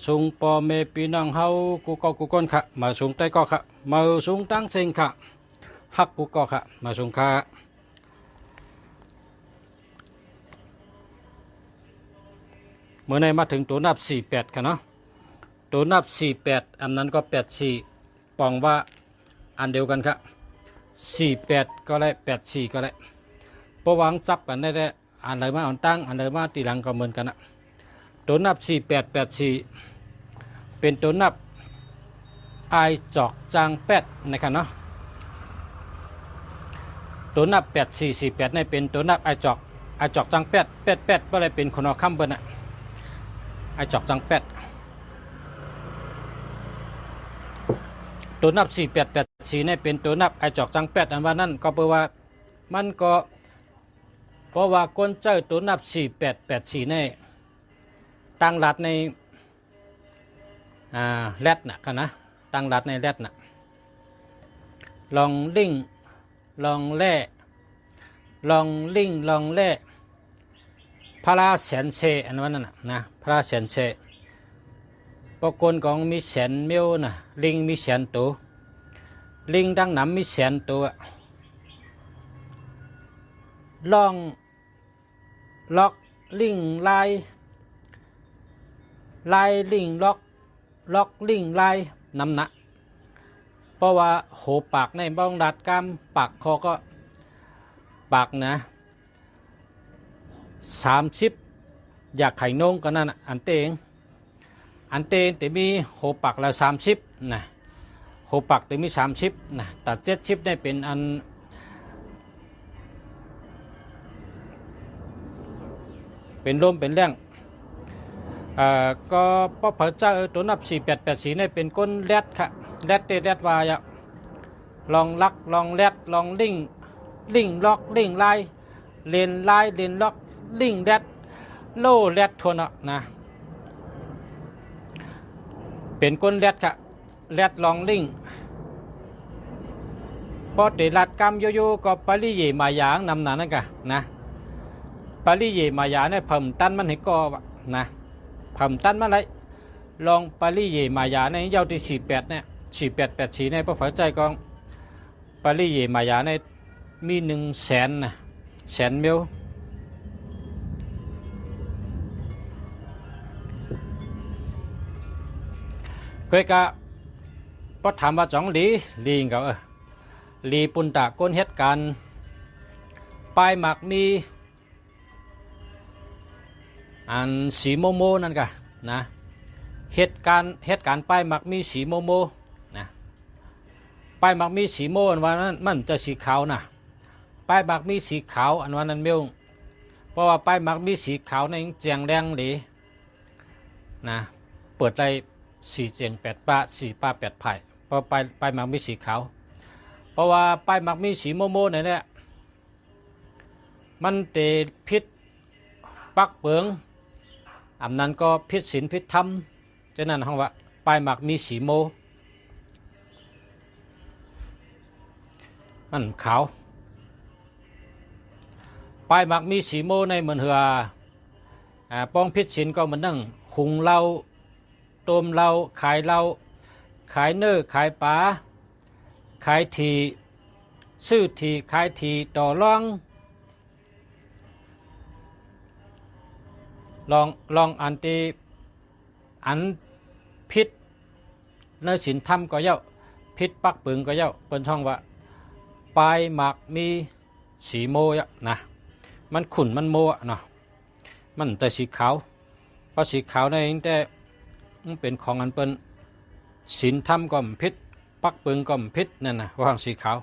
สูงปอเมปีนังเฮากูก็กูก้นค่ะมาสูงใต้ก็ค่ะมาสูงตั้งเซิงค่ะฮักกูก็ค่ะมาสูงค่ะเมื่อในมาถึงตัวนับ48ค่ะเนาะตัวนับ48อันนั้นก็84ปองว่าอันเดียวกันค่ะ48ก็ได้84ก็ได้เพราะวางจับกันได้อันไหนมาอันตั้งอันไหนมาตีหลังก็เหมือนกันนะตัวนับ4884เป็นตัวนับไอจอกจางแปดนะครับเนาะตัวนับ8448นี่เป็นตัวนับไอจอกจางแปดก็เลยเป็นคนเอาคำเบิ้ลนะไอจอกจางแปดตัวนับ4884นี่เป็นตัวนับไอจอกจางแปดอันว่านั่นก็แปลว่ามันก็เพราะว่าก้นเจ้าตัวนับ4884นี่ตั้งหลักในแรดนะกันนะตั้งหลักในแรดนะลองลิงลองแล่ลองลิงลองแล่พระราแสนเชอันนั้นนะพระราแสนเชปกลของมีแสนเมียวนะลิงมีแสนตัวลิงดังน้ำมีแสนตัวลองล็อกลิงลายลิงล็อกลิงลายน้ำหนักเพราะว่าโหปากในบ้องดัดกล้ามปากคอก็ปากนะ30อยากไข่นงก็นั่นอันเตงแต่มีโหปากละ30นะโหปากแต่มี30นะแต่70ได้เป็นอันเป็นลมเป็นแรงก็พอเผยเจ้าตัวนับ4884นี่เป็นก้นแรดค่ะแรดเตแรดวายลองลักลองแรดลองลิงล็อกลิงลายเลนล็อกลิงแรดโลแรดทวนนะเป็นก้นแรดค่ะแรดลองลิงพอเตลัดกรรมโยก็ปริเยมายางนำหนานั่นกะนะปริเยมายาเนี่ยเพิ่มตันมันให้ก็นะเพิ่มตันมาเลยลองปริเยมายาในเย้าที่48เนี่ย4884เนี่ยพอเผยใจกองปริเยมายาในมี100,000นะแสนเมลเคยกะพอถามว่าจ่องลีงกับลีปุนตะก้นเหตุการณ์ปลายหมักมีอันสีโมโมนั่นกะนะเหตุการณ์ป้ายมักมีสีโมโมนะป้ายมักมีสีโมอันวันนั้นมันจะสีขาวนะป้ายมักมีสีขาวอันวันนั้นเมียวเพราะว่าป้ายมักมีสีขาวในเจียงแดงหรือนะเปิดได้4เจียง8ป้า4ป้า8ไผ่เพราะป้ายมักมีสีขาวเพราะว่าป้ายมักมีสีโมโมเนี่ยมันเตพิษปักเปิงอันนั้นก็พิษศีลพิษธรรมฉะนั้นห้องว่าปลายหมักมีสีโมมันขาวปลายหมักมีสีโมในเหมือนเหือป้องพิษศีลก็เหมือนนั่งหุงเหล้าต้มเหล้าขายเหล้าขายเนื้อขายปลาขายทีซื้อทีขายทีต่อรองลองอันตีอันพิษในศีลธรรมก็เย้าพิษปักปึงก็เย้าเป็นช่องว่าปลายหมากมีสีโมยนะมันขุ่นมันโมเนาะมันแต่สีขาวเพราะสีขาวในเองแต่มันเป็นของอันเป็นศีลธรรมก็พิษปักปึงก็พิษนั่นนะว่างสีขาว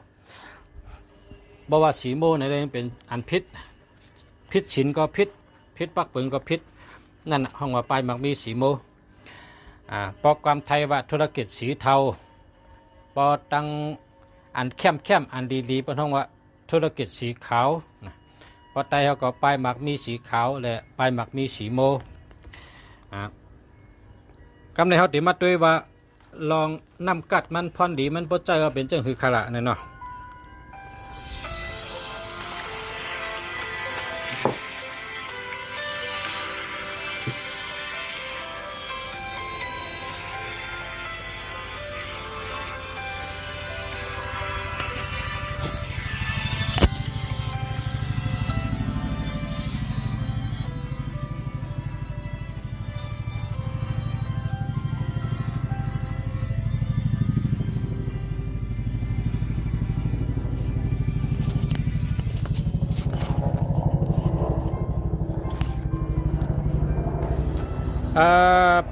บอกว่าสีโมในเรื่องเป็นอันพิษศีลก็พิษปักปึงก็พิษนั่นห้องว่าปลายหมักมีสีโมปอความไทยว่าธุรกิจสีเทาปอตังอันเข้มอันดีเป็นห้องว่าธุรกิจสีขาวปอไตเขาก็ปลายหมักมีสีขาวและปลายหมักมีสีโมกำในเขาติมาด้วยว่าลองนำกัดมันพรดีมันปดใจว่าเป็นจังคือขละนั่นเนาะ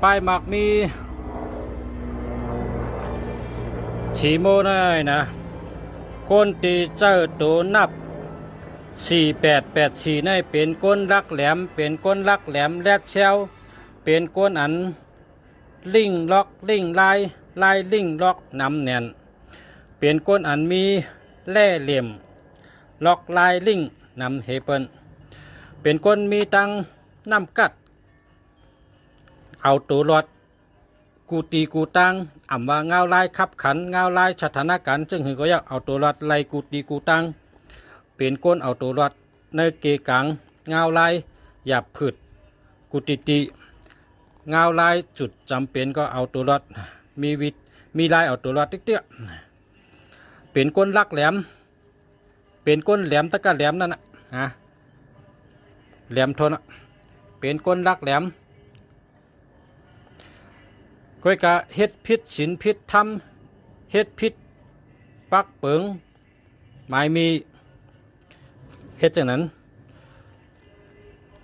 ปลายหมากมีฉีโมได้นะก้นตีเจ้าตัวนับ4884ในเป็นก้นลักแหลมเป็นก้นลักแหลมแลกเชลเป็นก้นอันลิงล็อกลิงลายลิงล็อกนำแน่นเป็นก้นอันมีแล่เหลี่ยมล็อกลายลิงนำเฮเปิลเป็นก้นมีตังน้ำกัดเอาตัวรอดกูตีกูตังอ่ำว่าเงาลายขับขันเงาลายสถานการณ์จึงหือก็อยากเอาตัวรอดไล่กูตีกูตังเป็นก้นเอาตัวรอดในเกกังเงาลายหยาบผืดกุติเงาลายจุดจำเป็นก็เอาตัวรอดมีลายเอาตัวรอดเตี้ยเป็นก้นลักแหลมเป็นก้นแหลมตะกะแหลมนั่นนะแหลมทนเป็นก้นลักแหลมก้อยกะเฮ็ดพิษศีลพิษธรรมเฮ็ดพิษปักเปิงหมายมีเฮ็ดอย่างนั้น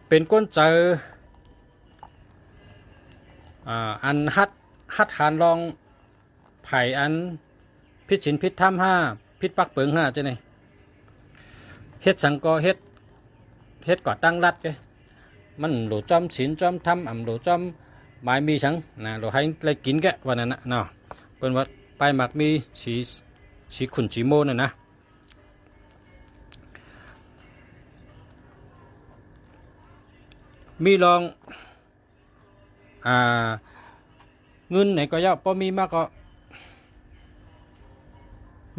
เป็นก้นเจออันฮัดหานลองไผ่อันพิษศีลพิษธรรมพิษปักเปิงจะไหนเฮ็ดสังกอเฮ็ดก่อตั้งรัดเลยมันหลูจอมศีลจอมธรรมหลูจอมหมายมีฉังนะเราให้เลยกินแกวันนั้นนะเนาะเป็นว่าปลายหมากมีสีขุ่นสีโมน่ะนะมีลองเงินไหนก็เยอะพอมีมาก็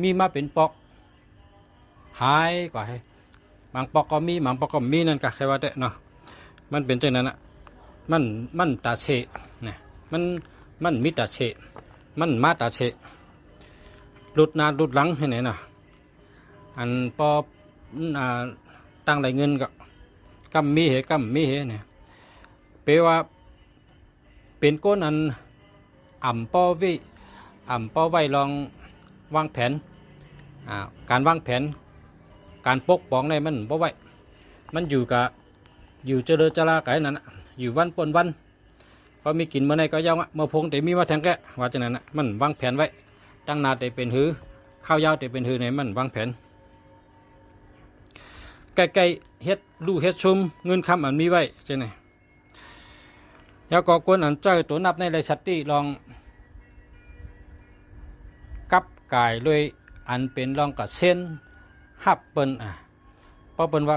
มีมาเป็นปอกหายกว่าให้บางปอกก็มีบางปอกก็มีนั่นก็แค่ว่าเด็เนาะมันเป็นจังนั้นนะมันตาเชนะมันมิตาเชมันมาตาเชหลุดหน้าหลุดหลังให้ไหนน่ะอันพอตั้งได้เงินก็กำมีเหเนี่ยแปลว่าเป็นก้นอันป้อไว้ลองวางแผนการวางแผนการปกป้องในมันบ่ไว้มันอยู่เจริญจราไก่นั่นอยู่วันปนวันพอมีกินเมื่อไหร่ก็ยังเมื่อพงแต่มีมาแทงแกว่าจังนั้นมันวางแผนไว้ตั้งนาแต่เป็นหือข้าวยาวแต่เป็นหือในมันวางแผนใกล้ๆเฮ็ดลู่เฮ็ดชุมเงินคำอันมีไว้จังไหนแล้วก็คนอันเจ้าตัวนับในไรสัตติลองกับกายเลยอันเป็นลองกับเส้นหับเปิ้นเพราะเปิ้นว่า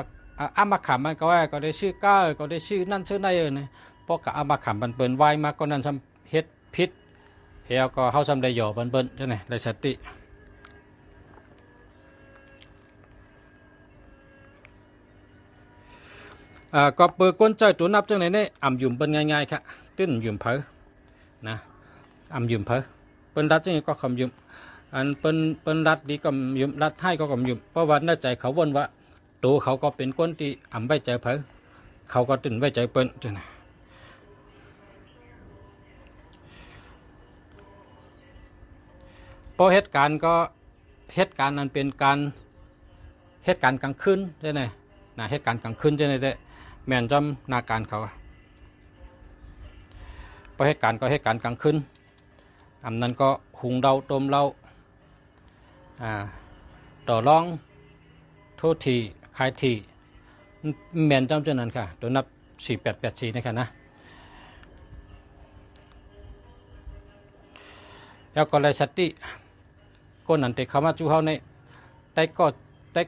อามาขามมันก็ว่าก็ได้ชื่อก้าก็ได้ชื่อนั่นชื่อนั่นเนี่ยเพราะกับอามาขามมันเปิ้นวายมาก็นั่นทำเฮ็ดพิษเฮาก็เฮาทำได้หย่อเปิ้นใช่ไหมไรสัตติก็เปิดก้นใจตัวนับจังไหนเนี่ยยุ่มเป็นง่ายๆค่ะตื้นยุ่มเพอนะยุ่มเพอเป็นรัดจังไงก็คำยุ่มอันเป็นรัดดีก็ยุ่มรัดให้ก็คำยุ่มเพราะว่าในใจเขาวนว่าตัวเขาก็เป็นก้นที่ไว้ใจเพอเขาก็ตื้นไว้ใจเปิ้นจังไงพอเหตุการณ์นั้นเป็นการเหตุการณ์กลางคืนใช่ไหมนะเหตุการณ์กลางคืนใช่ไหมเด้แม่นจำนาการเขาพอเหตุการณ์ก็เหตุการณ์กลางคืนนั้นก็หุงเราต้มเราต่อรองโทษทีขายทีแม่นจำเจ้านั้นค่ะตัวนับ4884นะครับนะแล้วก็ไรสัตติก้นนั้นแต่เขามาจูเฮาในแต่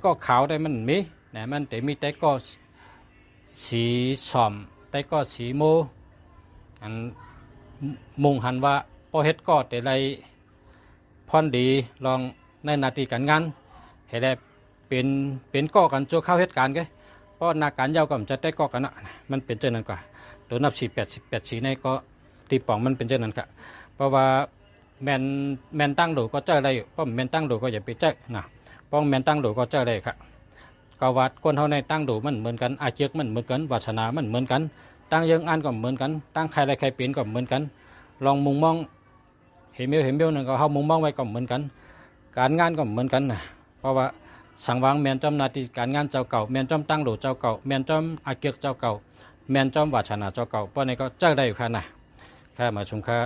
ก็ขาวได้มันมีนะมันแต่มีแต่ก็สีสอมแต่ก็สีโมอันมุงหันว่าพอเฮ็ดก็แต่ไรพรดีลองในนาทีการงานให้ได้เป็นก่อกันโจเข้าเหตุการณ์แกเพราะนาการยาวก็จะได้ก่อกันนะมันเป็นเช่นนั้นกว่าตัวนับ4884ในก็ตีป่องมันเป็นเช่นนั้นค่ะเพราะว่าแมนตั้งโดก็เจออะไรเพราะแมนตั้งโดก็อย่าไปเจอนะป้องแมนตั้งโดก็เจออะไรค่ะก็วัดคนเท่าในตั้งโดมันเหมือนกันอาเจียกมันเหมือนกันวาสนามันเหมือนกันตั้งยังอ่านก็เหมือนกันตั้งใครอะไรใครเปลี่ยนก็เหมือนกันลองมุงมองเห็นเบลนึงก็เฮามุงมองไว้ก็เหมือนกันการงานก็เหมือนกันนะเพราะว่าสังวางแมนจอมนาทีการงานเจ้าเก่าแมนจอมตั้งโดเจ้าเก่าแมนจอมอาเจียกเจ้าเก่าแมนจอมวาสนาเจ้าเก่าเพราะในก็เจอได้อยู่ค่ะนะ ข้ามาชมค่า